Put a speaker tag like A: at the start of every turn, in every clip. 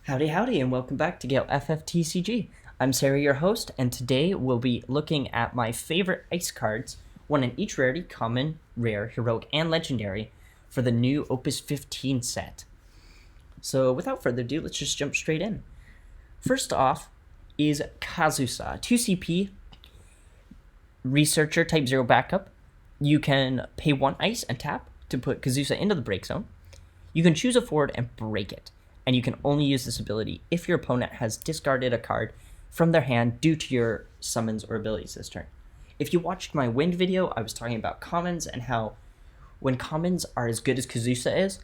A: Howdy, howdy, and welcome back to Gale FFTCG. I'm Serah, your host, and today we'll be looking at my favorite ice cards, one in each rarity, common, rare, heroic, and legendary, for the new Opus 15 set. So without further ado, let's just jump straight in. First off is Kazusa, 2CP, Researcher Type 0 backup. You can pay 1 ice and tap to put Kazusa into the break zone. You can choose a forward and break it, and you can only use this ability if your opponent has discarded a card from their hand due to your summons or abilities this turn. If you watched my wind video, I was talking about commons and how when commons are as good as Kazusa is,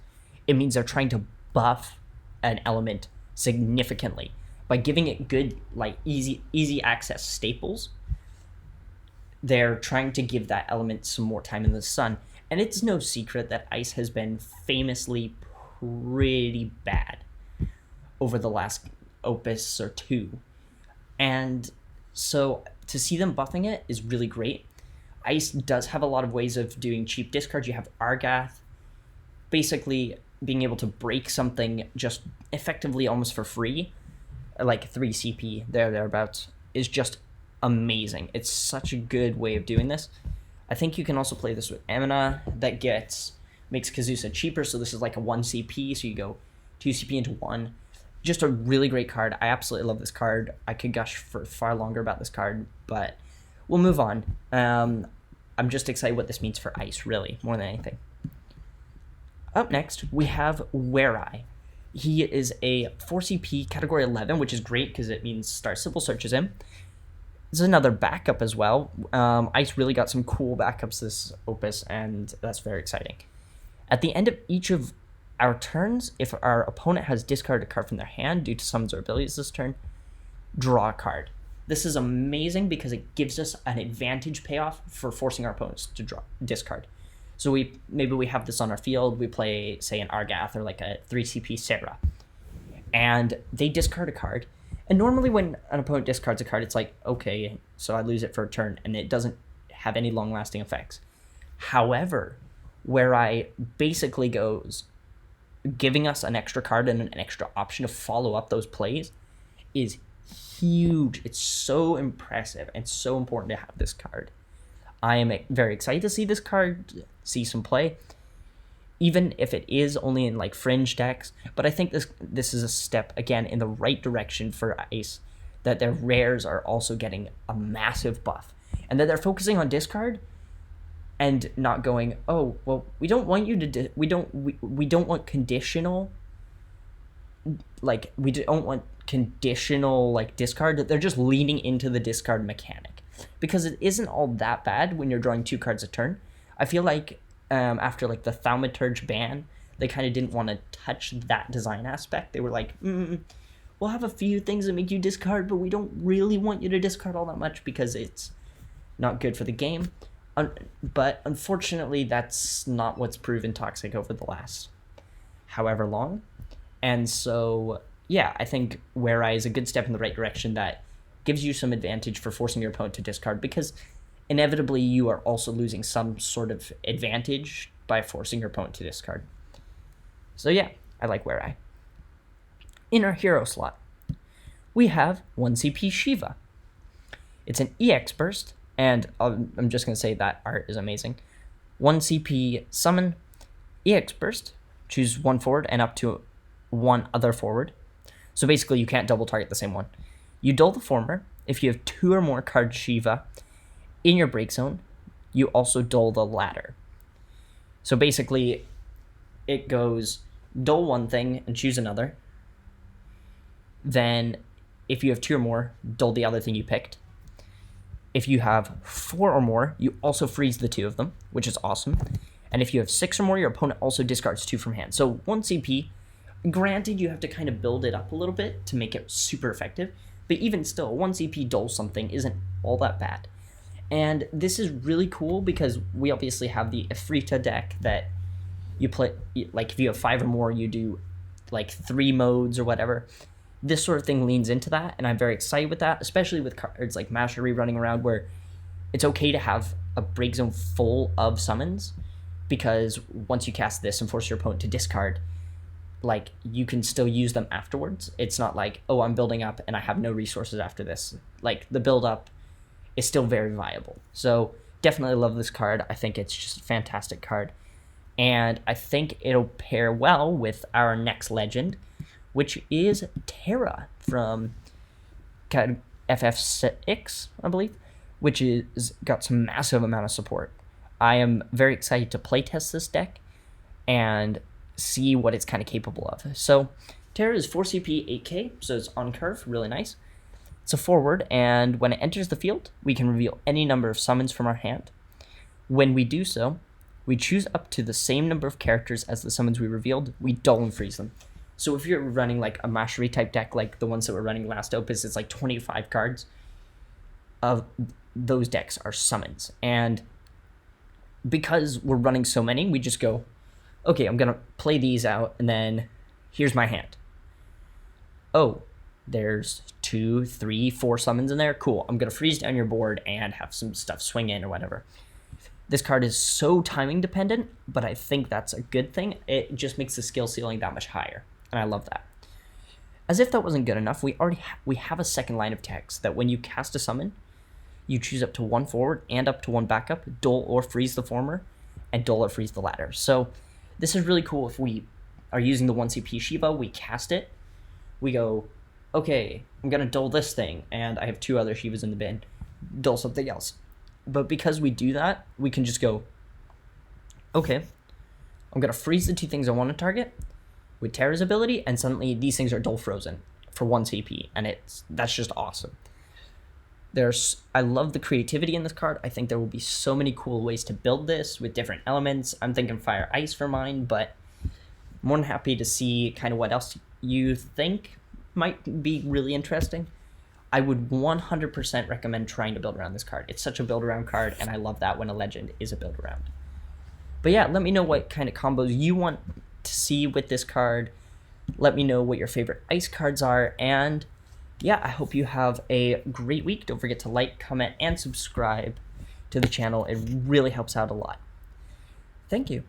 A: it means they're trying to buff an element significantly. By giving it good, like easy access staples, they're trying to give that element some more time in the sun. And it's no secret that ice has been famously pretty bad over the last opus or two. And so to see them buffing it is really great. Ice does have a lot of ways of doing cheap discards. You have Argath, basically being able to break something just effectively almost for free, like 3 CP, thereabouts, is just amazing. It's such a good way of doing this. I think you can also play this with Emina that makes Kazusa cheaper, so this is like a 1 CP, so you go 2 CP into 1. Just a really great card. I absolutely love this card. I could gush for far longer about this card, but we'll move on. I'm just excited what this means for Ice, really, more than anything. Up next, we have Werai. He is a 4 CP category 11, which is great because it means Star Simple searches him. This is another backup as well. Ice really got some cool backups this opus, and that's very exciting. At the end of each of our turns, if our opponent has discarded a card from their hand due to summons or abilities this turn, draw a card. This is amazing because it gives us an advantage payoff for forcing our opponents to discard. So maybe we have this on our field, we play, say, an Argath or like a 3 CP Serah, and they discard a card. And normally when an opponent discards a card, it's like, okay, so I lose it for a turn, and it doesn't have any long-lasting effects. However, where I basically goes giving us an extra card and an extra option to follow up those plays is huge. It's so impressive and so important to have this card. I am very excited to see this card, see some play, even if it is only in like fringe decks. But I think this is a step, again, in the right direction for Ice, that their rares are also getting a massive buff, and that they're focusing on discard and not going, oh, well, we don't want you to we don't want conditional, like, we don't want conditional, like, discard. They're just leaning into the discard mechanic, because it isn't all that bad when you're drawing 2 cards a turn. I feel like after, like, the Thaumaturge ban, they kind of didn't want to touch that design aspect. They were like, we'll have a few things that make you discard, but we don't really want you to discard all that much because it's not good for the game. But unfortunately, that's not what's proven toxic over the last however long. And so, yeah, I think Werai is a good step in the right direction that gives you some advantage for forcing your opponent to discard, because inevitably you are also losing some sort of advantage by forcing your opponent to discard. So yeah, I like Werai. In our hero slot, we have 1 CP Shiva. It's an EX burst, and I'm just going to say that art is amazing. 1 CP summon, EX burst, choose 1 forward and up to 1 other forward. So basically you can't double target the same one. You dull the former. If you have 2 or more cards Shiva in your break zone, you also dull the latter. So basically it goes dull one thing and choose another. Then if you have 2 or more, dull the other thing you picked. If you have 4 or more, you also freeze the 2 of them, which is awesome. And if you have 6 or more, your opponent also discards 2 from hand. So 1 CP, granted, you have to kind of build it up a little bit to make it super effective, but even still, 1 CP dull something isn't all that bad. And this is really cool because we obviously have the Ifrita deck that you play, like if you have 5 or more, you do like 3 modes or whatever. This sort of thing leans into that, and I'm very excited with that, especially with cards like Mastery running around, where it's okay to have a break zone full of summons, because once you cast this and force your opponent to discard, like you can still use them afterwards. It's not like, oh, I'm building up and I have no resources after this. Like the build up is still very viable. So definitely love this card. I think it's just a fantastic card. And I think it'll pair well with our next legend, which is Serah from FFTCG, I believe, which is got some massive amount of support. I am very excited to playtest this deck and see what it's kind of capable of. So Serah is 4 CP, 8k, so it's on curve, really nice. It's a forward, and when it enters the field, we can reveal any number of summons from our hand. When we do so, we choose up to the same number of characters as the summons we revealed, we dull and freeze them. So if you're running like a Mastery type deck, like the ones that were running last Opus, it's like 25 cards. Of those decks are summons. And because we're running so many, we just go, okay, I'm going to play these out, and then here's my hand. Oh, there's 2, 3, 4 summons in there. Cool. I'm going to freeze down your board and have some stuff swing in or whatever. This card is so timing dependent, but I think that's a good thing. It just makes the skill ceiling that much higher, and I love that. As if that wasn't good enough, we have a second line of text that when you cast a summon, you choose up to 1 forward and up to 1 backup, dull or freeze the former, and dull or freeze the latter. So this is really cool. If we are using the 1 CP Shiva, we cast it, we go, okay, I'm going to dull this thing, and I have 2 other Shivas in the bin, dull something else. But because we do that, we can just go, okay, I'm going to freeze the 2 things I want to target with Serah's ability, and suddenly these things are dull frozen for 1 CP, and that's just awesome. I love the creativity in this card. I think there will be so many cool ways to build this with different elements. I'm thinking fire ice for mine, but more than happy to see kind of what else you think might be really interesting. I would 100% recommend trying to build around this card. It's such a build around card, and I love that when a legend is a build around. But yeah, let me know what kind of combos you want to see with this card. Let me know what your favorite ice cards are, and yeah, I hope you have a great week. Don't forget to like, comment, and subscribe to the channel. It really helps out a lot. Thank you.